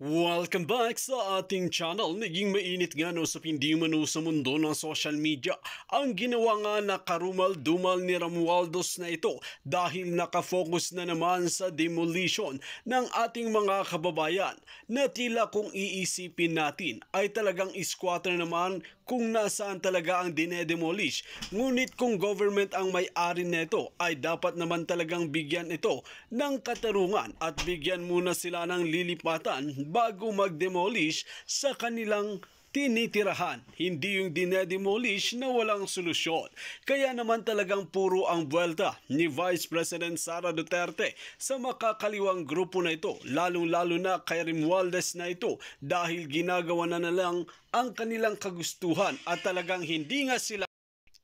Welcome back sa ating channel. Naging mainit nga no sa hindi mano sa mundo ng social media ang ginawa nga na karumal-dumal ni Romualdez na ito dahil nakafocus na naman sa demolition ng ating mga kababayan na tila kung iisipin natin ay talagang squatter naman kung nasaan talaga ang dinedemolish. Ngunit kung government ang may-ari nito ay dapat naman talagang bigyan ito ng katarungan at bigyan muna sila ng lilipatan bago mag-demolish sa kanilang tinitirahan. Hindi yung dinedemolish na walang solusyon. Kaya naman talagang puro ang buwelta ni Vice President Sara Duterte sa makakaliwang grupo na ito, lalong-lalo na kay Romualdez na ito dahil ginagawa na lang ang kanilang kagustuhan at talagang hindi nga sila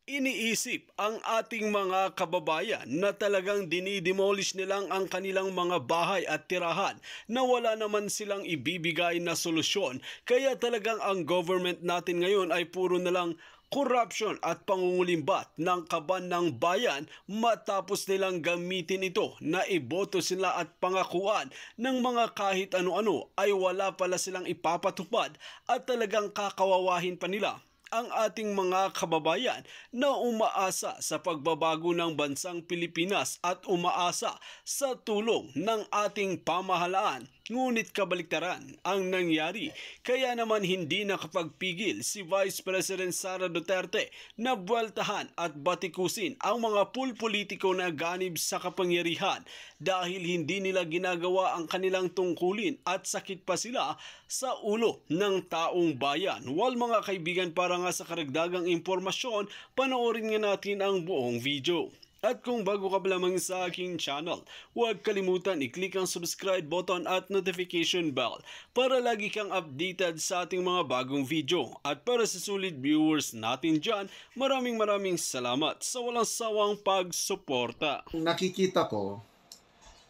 iniisip ang ating mga kababayan na talagang dinidemolish nilang ang kanilang mga bahay at tirahan na wala naman silang ibibigay na solusyon. Kaya talagang ang government natin ngayon ay puro na lang corruption at pangungulimbat ng kaban ng bayan matapos nilang gamitin ito na iboto sila at pangakuan ng mga kahit ano-ano ay wala pala silang ipapatupad at talagang kakawawahin pa nila ang ating mga kababayan na umaasa sa pagbabago ng bansang Pilipinas at umaasa sa tulong ng ating pamahalaan. Ngunit kabaliktaran ang nangyari. Kaya naman hindi nakapagpigil si Vice President Sara Duterte na buweltahan at batikusin ang mga pulpolitiko na ganib sa kapangyarihan dahil hindi nila ginagawa ang kanilang tungkulin at sakit pa sila sa ulo ng taong bayan. Well mga kaibigan, para nga sa karagdagang impormasyon, panoorin nga natin ang buong video. At kung bago ka pa lamang sa aking channel, huwag kalimutan i-click ang subscribe button at notification bell para lagi kang updated sa ating mga bagong video. At para sa sulit viewers natin dyan, maraming salamat sa walang sawang pagsuporta. Nakikita ko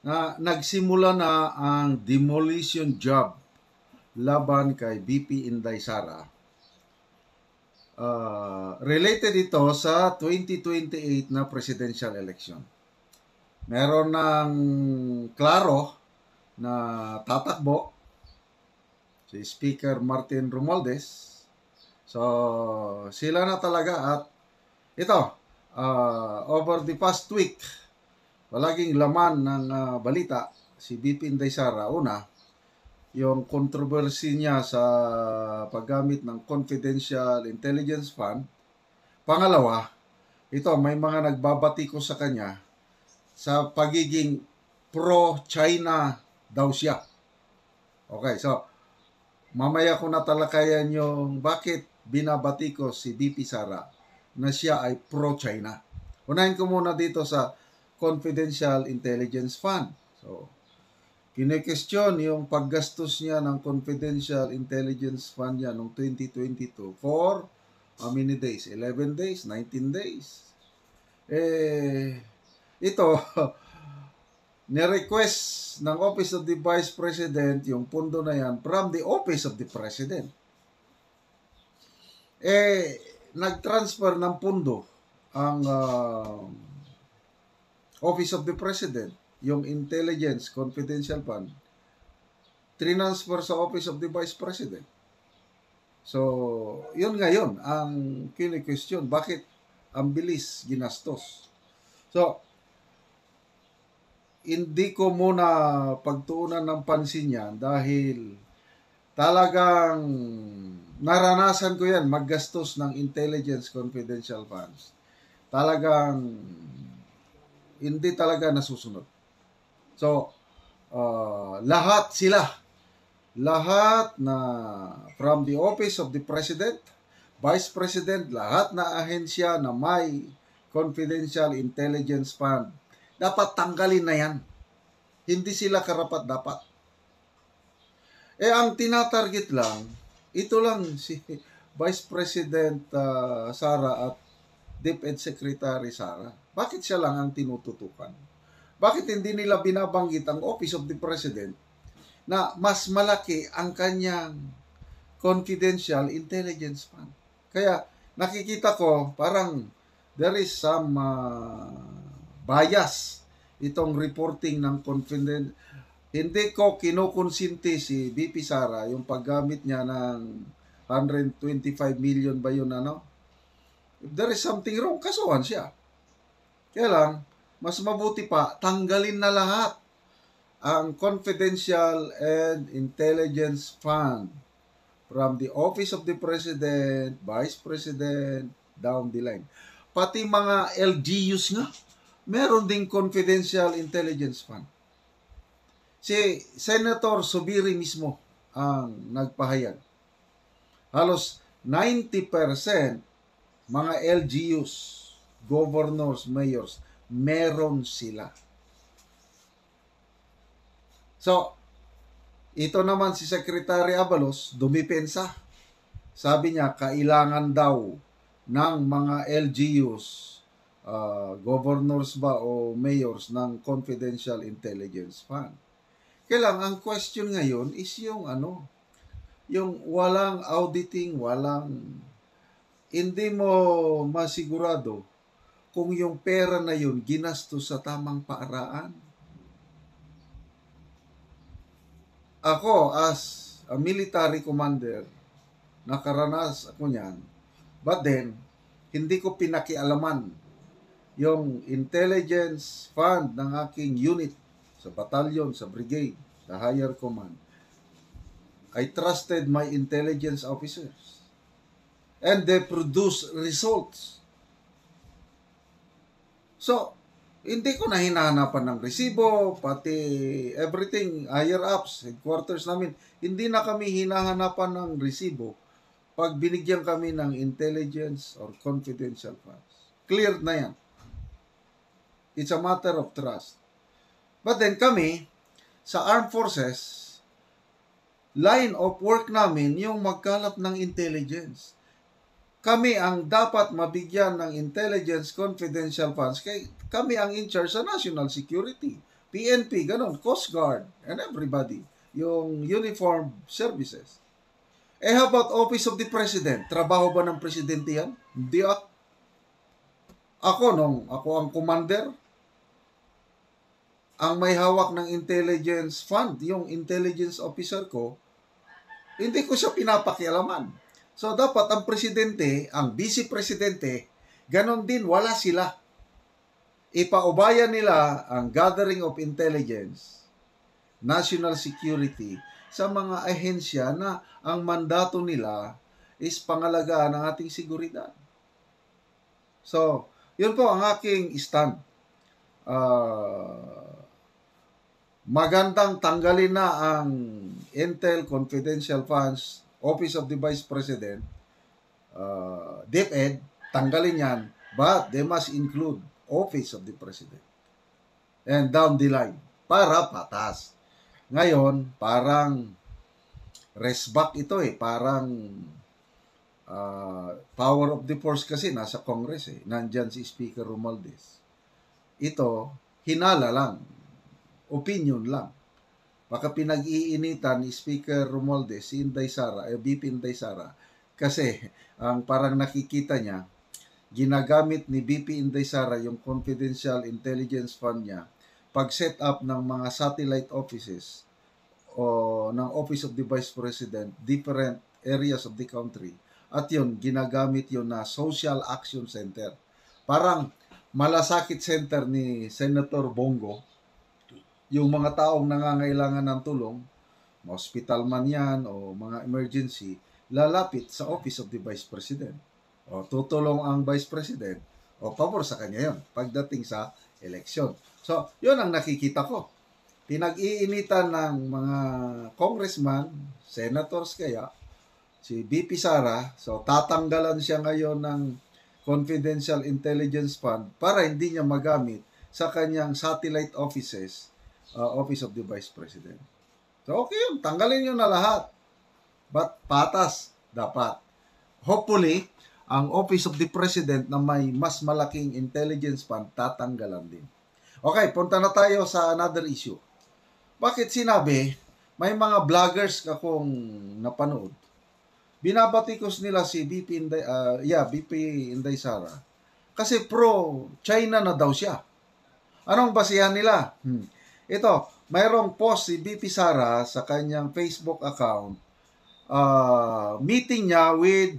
na nagsimula na ang demolition job laban kay BP Inday Sara. Related ito sa 2028 na presidential election. Meron ng klaro na tatakbo si Speaker Martin Romualdez. So, sila na talaga at ito, over the past week, palaging laman ng balita, si BP Inday Sara, una, yung controversy niya sa paggamit ng Confidential Intelligence Fund. Pangalawa, ito may mga nagbabatiko sa kanya sa pagiging pro-China daw siya. Okay, so mamaya ko natalakayan yung bakit binabatiko si BP Sara na siya ay pro-China. Unahin ko muna dito sa Confidential Intelligence Fund. So, kine-question yung paggastos niya ng Confidential Intelligence Fund niya noong 2022 for how many days? 11 days? 19 days? Ito, ni-request ng Office of the Vice President yung pondo na yan from the Office of the President. Nag-transfer ng pondo ang Office of the President, yung Intelligence Confidential Fund, transfer sa Office of the Vice President. So, yun ngayon ang kine-question, bakit ang bilis ginastos? So, hindi ko muna pagtuunan ng pansin yan dahil talagang naranasan ko yan, maggastos ng Intelligence Confidential Funds. Talagang hindi talaga nasusunod. So, lahat na from the Office of the President, Vice President, lahat na ahensya na may Confidential Intelligence Fund, dapat tanggalin na yan. Hindi sila karapat-dapat. Ang tinatarget lang, ito lang si Vice President Sara at DepEd Secretary Sara. Bakit siya lang ang tinututukan? Bakit hindi nila binabanggit ang Office of the President na mas malaki ang kanyang Confidential Intelligence Fund? Kaya nakikita ko parang there is some bias itong reporting ng hindi ko kinukonsinti si VP Sara yung paggamit niya ng 125 million ba yun ano? If there is something wrong, kasuhan siya. Kaya lang, mas mabuti pa, tanggalin na lahat ang confidential and intelligence fund from the Office of the President, Vice President, down the line. Pati mga LGUs nga, meron ding confidential intelligence fund. Si Senator Zubiri mismo ang nagpahayag. Halos 90% mga LGUs, governors, mayors, meron sila. So, ito naman si Secretary Abalos, dumipensa. Sabi niya, kailangan daw ng mga LGUs, governors ba o mayors ng confidential intelligence fund. Kailang ang question ngayon is yung yung walang auditing, hindi mo masigurado kung yung pera na yun ginastos sa tamang paraan. Ako, as a military commander, nakaranas ako niyan, but then, hindi ko pinakialaman yung intelligence fund ng aking unit sa batalyon, sa brigade, sa higher command. I trusted my intelligence officers. And they produce results. So, hindi ko na hinahanapan ng resibo, pati everything, higher ups, headquarters namin, hindi na kami hinahanapan ng resibo pag binigyan kami ng intelligence or confidential funds. Cleared na yan. It's a matter of trust. But then kami, sa armed forces, line of work namin yung magkalap ng intelligence. Kami ang dapat mabigyan ng intelligence confidential funds. Kami ang in charge sa national security. PNP, ganon, Coast Guard, and everybody. Yung uniformed services. How about Office of the President? Trabaho ba ng presidente yan? Hindi ako. Ako ang commander, ang may hawak ng intelligence fund, yung intelligence officer ko, hindi ko siya pinapakialaman. So, dapat ang presidente, ang vice-presidente, ganon din, wala sila. Ipaubayan nila ang gathering of intelligence, national security, sa mga ahensya na ang mandato nila is pangalagaan ng ating seguridad. So, yun po ang aking stand. Magandang tanggalin na ang Intel Confidential Funds, Office of the Vice President, DepEd, tanggalin yan, but they must include Office of the President. And down the line, para patas. Ngayon, parang resback ito parang power of the force kasi nasa Congress nandyan si Speaker Romualdez. Ito, hinala lang, opinion lang. Baka pinag-iinitan ni Speaker Romualdez, si Inday Sara, VP Inday Sara, kasi ang parang nakikita niya, ginagamit ni VP Inday Sara yung confidential intelligence fund niya pag-set up ng mga satellite offices o ng Office of the Vice President, different areas of the country. At yun, ginagamit yun na Social Action Center. Parang malasakit center ni Senator Bongo, yung mga taong nangangailangan ng tulong, hospital man yan o mga emergency, lalapit sa Office of the Vice President. O tutulong ang Vice President o pabor sa kanya yon pagdating sa eleksyon. So, yun ang nakikita ko. Pinag-iinitan ng mga congressman, senators kaya, si VP Sara, so tatanggalan siya ngayon ng Confidential Intelligence Fund para hindi niya magamit sa kanyang satellite offices, Office of the Vice President. So, okay yun. Tanggalin nyo na lahat. But patas, dapat. Hopefully, ang Office of the President na may mas malaking intelligence fund, tatanggalan din. Okay, punta na tayo sa another issue. Bakit sinabi, may mga vloggers akong napanood. Binabatikos nila si VP Inday Sara. Kasi pro-China na daw siya. Anong basihan nila? Ito, mayroong post si BP Sara sa kanyang Facebook account, meeting niya with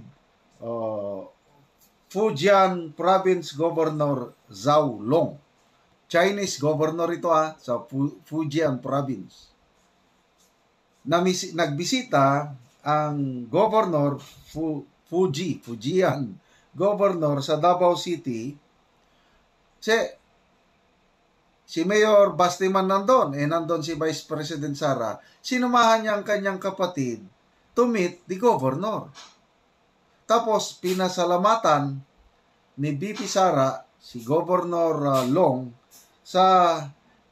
Fujian Province Governor Zhao Long. Chinese governor ito sa Fujian Province. Nagbisita ang governor Fujian governor sa Davao City. Si Mayor Bastiman nandun, nandun si Vice President Sara. Sinumahan niya ang kanyang kapatid to meet the governor. Tapos pinasalamatan ni BP Sara si Governor Long sa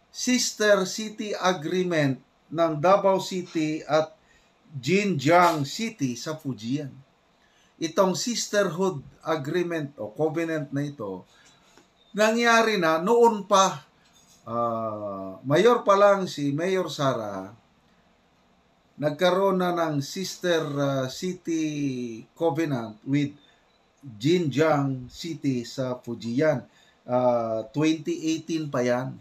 Sister City Agreement ng Davao City at Jinjiang City sa Fujian. Itong Sisterhood Agreement o Covenant na ito, nangyari na noon pa. Mayor pa lang si Mayor Sara, nagkaroon na ng Sister City Covenant with Jinjiang City sa Fujian. 2018 pa yan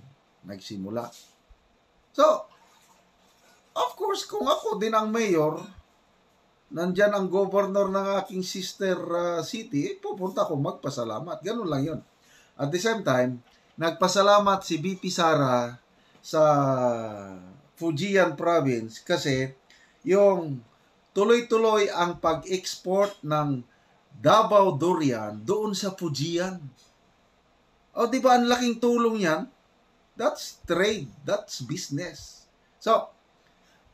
nagsimula. So, of course, kung ako din ang mayor, nandyan ang governor ng aking sister city, pupunta ko magpasalamat. Ganun lang yun. At the same time, nagpasalamat si BP Sara sa Fujian Province kasi yung tuloy-tuloy ang pag-export ng Davao Durian doon sa Fujian. O di ba ang laking tulong yan? That's trade, that's business. So,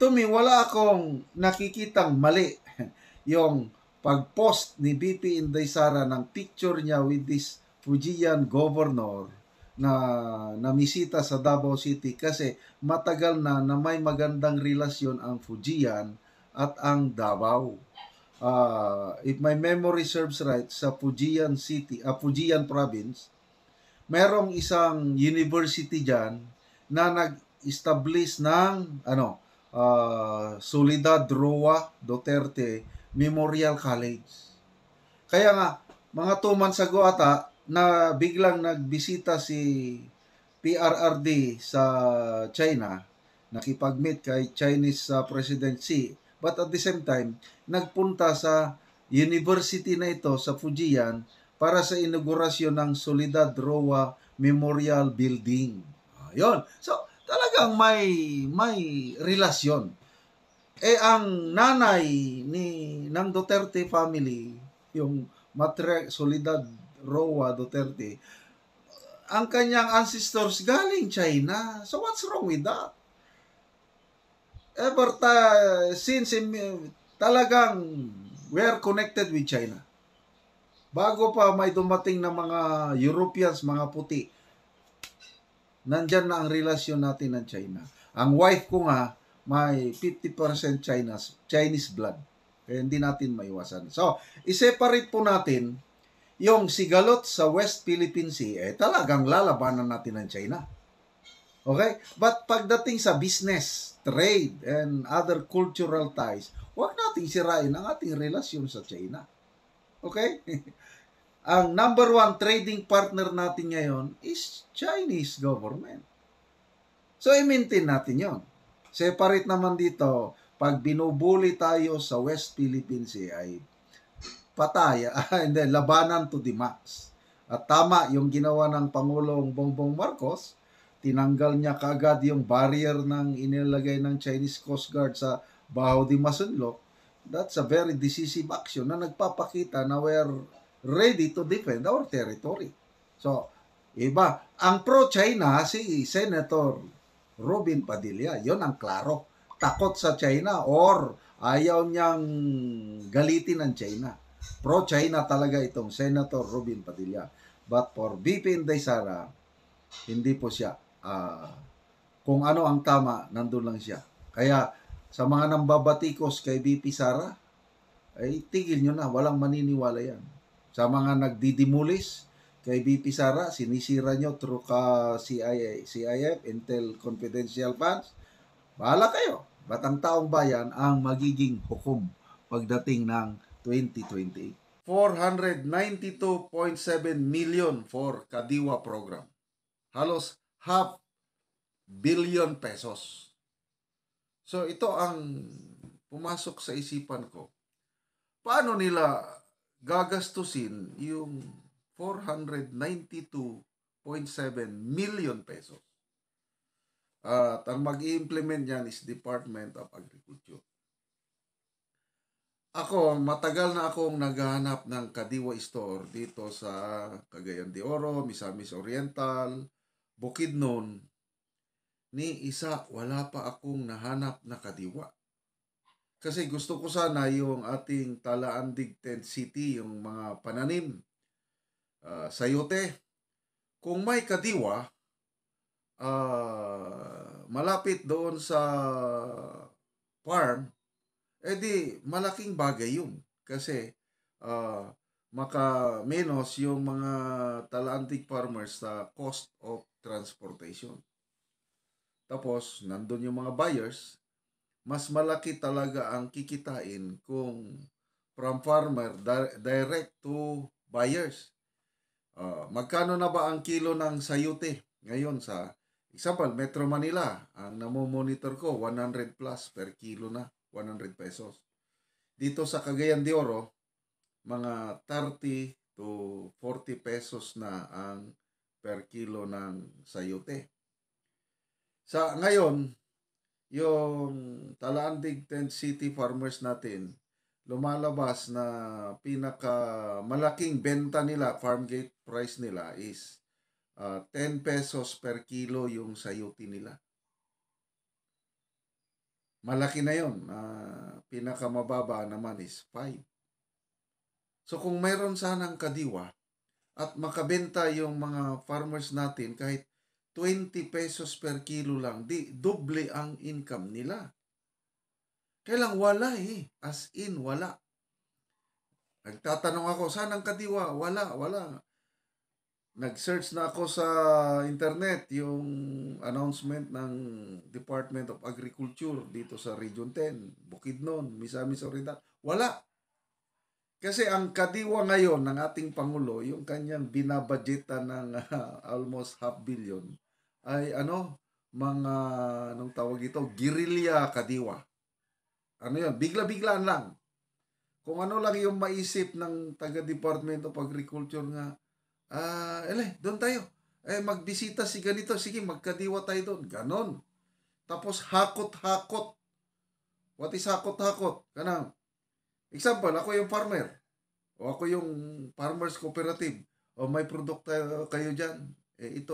to me, wala akong nakikitang mali yung pag-post ni BP Inday Sara ng picture niya with this Fujian governor na namisita sa Davao City kasi matagal na may magandang relasyon ang Fujian at ang Davao. If my memory serves right, sa Fujian City, Fujian Province, merong isang university dyan na nag-establish ng Soledad Roa Duterte Memorial College. Kaya nga, mga 2 months ago ata, na biglang nagbisita si PRRD sa China, nakipag-meet kay Chinese President Xi, but at the same time, nagpunta sa university na ito sa Fujian para sa inaugurasyon ng Soledad Roa Memorial Building. Yun. So, talagang may relasyon. Ang nanay ng Duterte family, yung Soledad Roa Duterte, ang kanyang ancestors galing China. So, what's wrong with that? Since talagang we are connected with China. Bago pa may dumating na mga Europeans, mga puti, nandyan na ang relasyon natin ng China. Ang wife ko nga, may 50% Chinese blood. Kaya hindi natin maiwasan. So, i-separate po natin yung sigalot sa West Philippine Sea, talagang lalabanan natin ng China. Okay? But pagdating sa business, trade, and other cultural ties, huwag nating sirain ang ating relasyon sa China. Okay? Ang number 1 trading partner natin ngayon is Chinese government. So, i-maintain natin yon. Separate naman dito, pag binubuli tayo sa West Philippine Sea ay pataya, and then labanan to the max. At tama yung ginawa ng Pangulong Bongbong Marcos, tinanggal niya kaagad yung barrier ng inilagay ng Chinese Coast Guard sa Baho de Masinloc. That's a very decisive action na nagpapakita na we're ready to defend our territory. So, iba. Ang pro-China, si Senator Robin Padilla, yon ang klaro. Takot sa China or ayaw niyang galitin ng China. Pro-China talaga itong Senator Robin Padilla. But for BP Inday Sara, hindi po siya. Kung ano ang tama, nandun lang siya. Kaya sa mga nambabatikos kay BP Sara, ay tigil nyo na. Walang maniniwala yan. Sa mga nagdidimulis kay BP Sara, sinisira nyo through CIF, Intel Confidential Funds, bahala kayo. Ba't ang taong bayan ang magiging hukom pagdating ng 2028. 492.7 million for Kadiwa program. Halos half billion pesos. So ito ang pumasok sa isipan ko. Paano nila gagastusin yung 492.7 million pesos? At ang mag-i-implement yan is Department of Agriculture. Ako, matagal na akong naghahanap ng Kadiwa store dito sa Cagayan de Oro, Misamis Oriental, Bukidnon. Ni isa, wala pa akong nahanap na Kadiwa. Kasi gusto ko sana yung ating Talaandig Tent City, yung mga pananim, sayote. Kung may Kadiwa, malapit doon sa farm, edi malaking bagay yun. Kasi maka-menos yung mga Talaandig farmers sa cost of transportation. Tapos, nandun yung mga buyers, mas malaki talaga ang kikitain kung from farmer direct to buyers. Magkano na ba ang kilo ng sayote ngayon sa example, Metro Manila? Ang namomonitor ko, 100 plus per kilo na, 100 pesos. Dito sa Cagayan de Oro, mga 30 to 40 pesos na ang per kilo ng sayote. Sa ngayon, yung Talaandig Tent City farmers natin, lumalabas na pinakamalaking benta nila, farm gate price nila is 10 pesos per kilo yung sayote nila. Malaki na yun. Pinakamababa naman is 5. So kung mayroon sanang Kadiwa at makabenta yung mga farmers natin kahit 20 pesos per kilo lang, di doble ang income nila. Kailang wala as in wala. Nagtatanong ako, saan ang Kadiwa? Wala. Nag-search na ako sa internet yung announcement ng Department of Agriculture dito sa Region 10, Bukidnon, Misamis Oriental. Wala. Kasi ang Kadiwa ngayon ng ating Pangulo, yung kanyang binabudgetan ng almost 500 million, ay mga, anong tawag ito, guerrilla Kadiwa. Ano yun? Bigla-biglaan lang. Kung ano lang yung maisip ng taga-Department of Agriculture nga, doon tayo. Magbisita si ganito. Sige, magkadiwa tayo doon. Ganon. Tapos, hakot-hakot. What is hakot-hakot? Kanang, example, ako yung farmer. O ako yung farmers cooperative. O may produkto kayo dyan. Ito.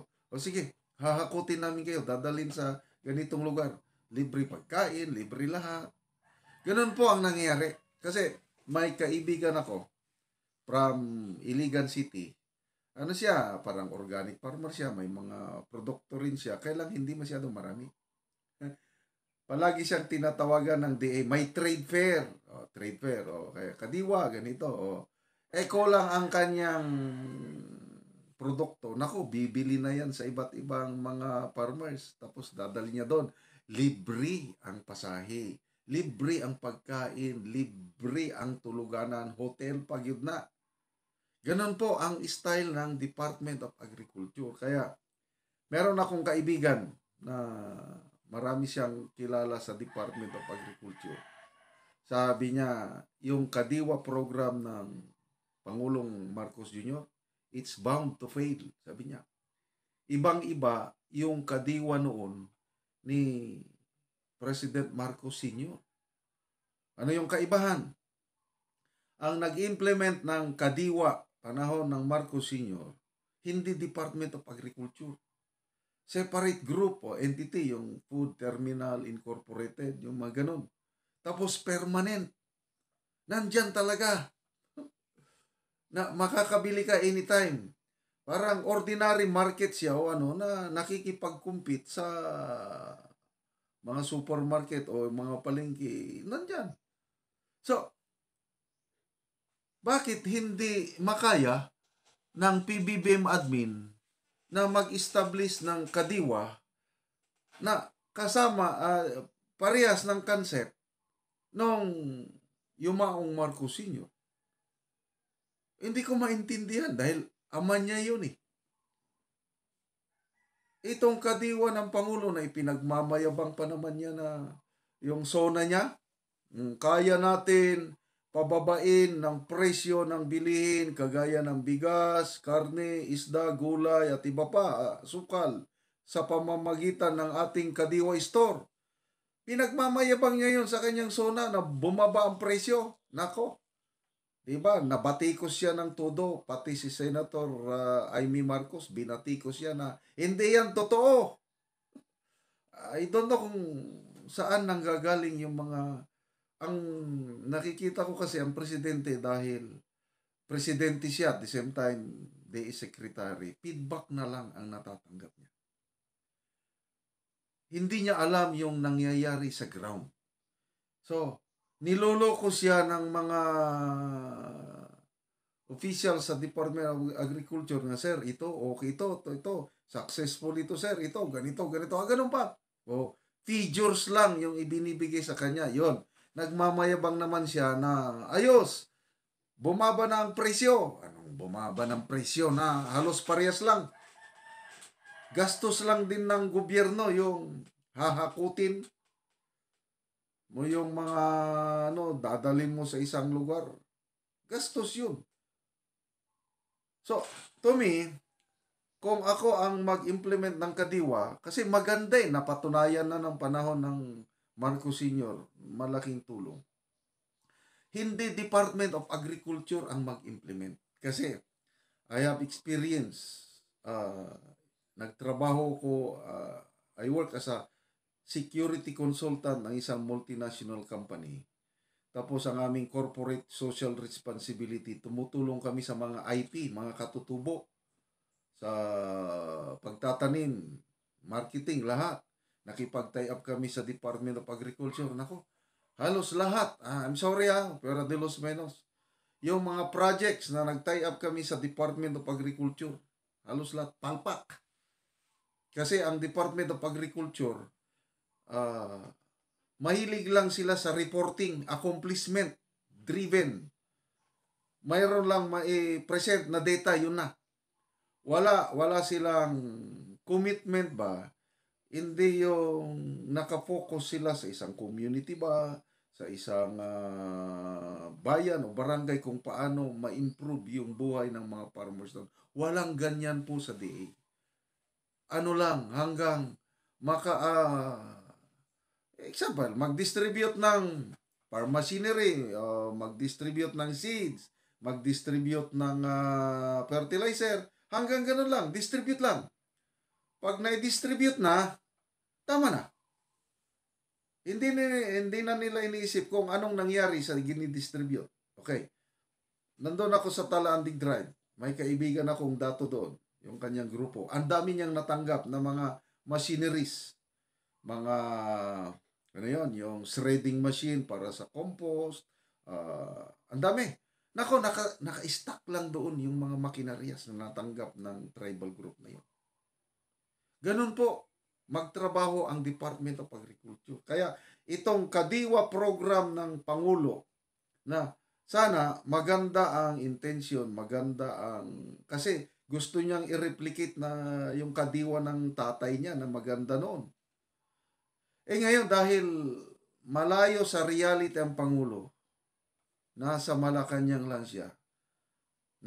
O sige, hahakutin namin kayo. Dadalhin sa ganitong lugar. Libre pagkain, libre lahat. Ganon po ang nangyayari. Kasi may kaibigan ako from Iligan City. Ano siya? Parang organic farmer siya. May mga produkto rin siya. Kailang hindi masyadong marami. Palagi siyang tinatawagan ng DA. May trade fair. Trade fair. Kaya Kadiwa, ganito. Kulang ang kanyang produkto. Naku, bibili na yan sa iba't ibang mga farmers. Tapos dadali niya doon. Libre ang pasahe. Libre ang pagkain. Libre ang tuluganan. Hotel pag yun na. Ganon po ang style ng Department of Agriculture. Kaya meron akong kaibigan na marami siyang kilala sa Department of Agriculture. Sabi niya, yung Kadiwa program ng Pangulong Marcos Jr., it's bound to fail, sabi niya. Ibang-iba yung Kadiwa noon ni President Marcos Sr. Ano yung kaibahan? Ang nag-implement ng Kadiwa panahon ng Marcos Sr., hindi Department of Agriculture. Separate group o entity, yung Food Terminal Incorporated, yung mga ganun. Tapos permanent. Nandyan talaga. Na makakabili ka anytime. Parang ordinary market siya o na nakikipag-compete sa mga supermarket o mga palengke. Nandyan. So, bakit hindi makaya ng PBBM admin na mag-establish ng Kadiwa na kasama parehas ng concept nung yumaong Marcos Sr.? Hindi ko maintindihan dahil ama niya yun . Itong kadiwa ng Pangulo na ipinagmamayabang pa naman niya na yung SONA niya, kaya natin pababain ng presyo ng bilihin kagaya ng bigas, karne, isda, gulay at iba pa, sukal sa pamamagitan ng ating Kadiwa Store. Pinagmamayabang niya yun sa kanyang SONA na bumaba ang presyo. Nako, diba? Nabatikos siya ng todo. Pati si Senator Amy Marcos, binatikos siya na hindi yan totoo. I don't know kung saan nanggagaling yung mga ang nakikita ko kasi ang presidente dahil presidente siya at the same time DE secretary, feedback na lang ang natatanggap niya. Hindi niya alam yung nangyayari sa ground. So, niloloko siya ng mga official sa Department of Agriculture na, sir, ito, okay ito, successful ito, sir, ito, ganito, ganun pa. O, figures lang yung ibinibigay sa kanya. Yon, nagmamayabang naman siya na, ayos, bumaba na ang presyo. Anong bumaba ng presyo na halos parehas lang? Gastos lang din ng gobyerno yung hahakutin mo yung mga dadalhin mo sa isang lugar. Gastos yun. So, to me, kung ako ang mag-implement ng kadiwa, kasi maganda napatunayan na ng panahon ng Marcos Sr., malaking tulong. Hindi Department of Agriculture ang mag-implement. Kasi I have experience. Nagtrabaho ko, I work as a security consultant ng isang multinational company. Tapos ang aming corporate social responsibility, tumutulong kami sa mga IT, mga katutubo, sa pagtatanim, marketing, lahat. Nakipag-tie up kami sa Department of Agriculture. Nako, halos lahat. I'm sorry pero de los menos. Yung mga projects na nag-tie up kami sa Department of Agriculture, halos lahat, palpak. Kasi ang Department of Agriculture, mahilig lang sila sa reporting, accomplishment driven. Mayroon lang present na data, yun na. Wala silang commitment ba? Hindi yung nakafocus sila sa isang community ba, sa isang bayan o barangay kung paano ma-improve yung buhay ng mga farmers doon. Walang ganyan po sa DA. Ano lang, hanggang example, mag-distribute ng farm machinery, mag-distribute ng seeds, mag-distribute ng fertilizer, hanggang ganun lang, distribute lang. Pag na-distribute na, tama na. Hindi na nila iniisip kung anong nangyari sa ginidistribute. Okay. Nandun ako sa Talaandig Drive. May kaibigan akong dato doon, yung kanyang grupo. Ang dami niyang natanggap na mga machineries. Mga, yung shredding machine para sa compost. Ang dami. Nako, naka-stack lang doon yung mga makinarias na natanggap ng tribal group na yun. Ganun po, magtrabaho ang Department of Agriculture. Kaya itong Kadiwa program ng Pangulo na sana maganda ang intention, kasi gusto niyang i-replicate na yung Kadiwa ng tatay niya na maganda noon. Ngayon dahil malayo sa reality ang Pangulo, nasa Malacanang lang siya,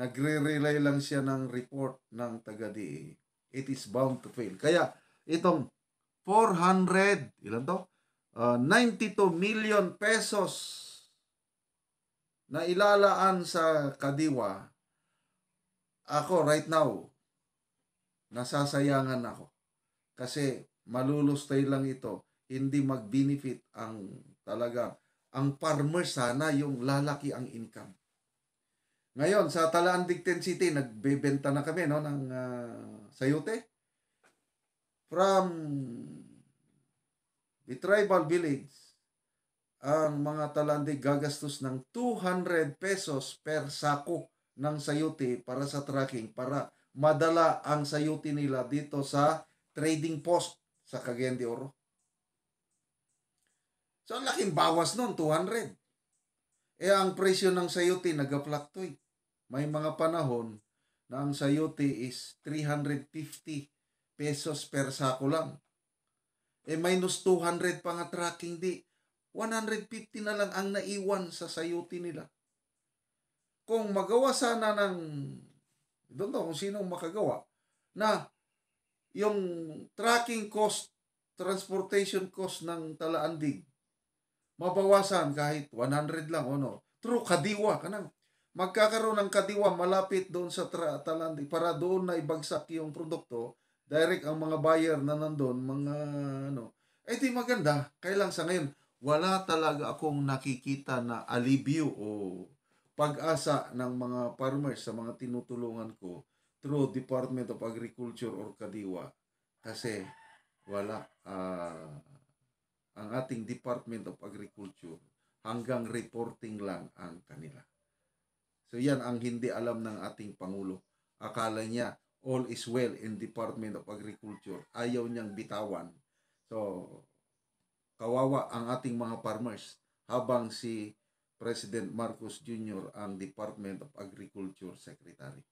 nagre-relay lang siya ng report ng taga-DA, it is bound to fail. Kaya itong 92 million pesos na ilalaan sa Kadiwa, ako right now, nasasayangan ako. Kasi malulustay lang ito, hindi mag-benefit ang farmer sana yung lalaki ang income. Ngayon, sa Talaandig City, nagbebenta na kami ng sayote. From the tribal village, ang mga Talaandig gagastos ng 200 pesos per sako ng sayote para sa tracking, para madala ang sayote nila dito sa trading post sa Cagayan de Oro. So, ang laking bawas nun, 200. Ang presyo ng sayote nag-fluctuate. May mga panahon na ang sayote is 350 pesos per sako lang. Minus 200 pa nga tracking di. 150 na lang ang naiwan sa sayuti nila. Kung magawa sana ng, I don't know kung sinong makagawa, na yung tracking cost, transportation cost ng Talaandig, mabawasan kahit 100 lang o no. True, kadiwa ka nang. Magkakaroon ng kadiwa malapit doon sa Talaandig para doon na ibagsak yung produkto. Direct ang mga buyer na nandun, mga ano. Di maganda. Kailang sa ngayon, wala talaga akong nakikita na alibyo o pag-asa ng mga farmers sa mga tinutulungan ko through Department of Agriculture or Kadiwa. Kasi wala. Ang ating Department of Agriculture hanggang reporting lang ang kanila. So yan ang hindi alam ng ating Pangulo. Akala niya all is well in Department of Agriculture. Ayaw niyang bitawan. So kawawa ang ating mga farmers habang si President Marcos Jr. ang Department of Agriculture Secretary.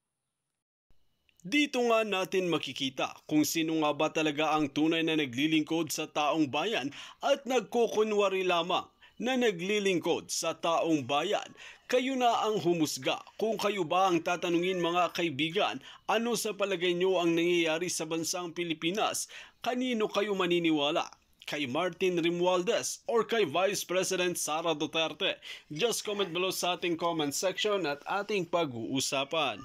Dito nga natin makikita kung sino nga ba talaga ang tunay na naglilingkod sa taong bayan at nagkukunwari lamang na naglilingkod sa taong bayan. Kayo na ang humusga. Kung kayo ba ang tatanungin mga kaibigan, ano sa palagay nyo ang nangyayari sa bansang Pilipinas? Kanino kayo maniniwala? Kay Martin Romualdez or kay Vice President Sara Duterte? Just comment below sa ating comment section at ating pag-uusapan.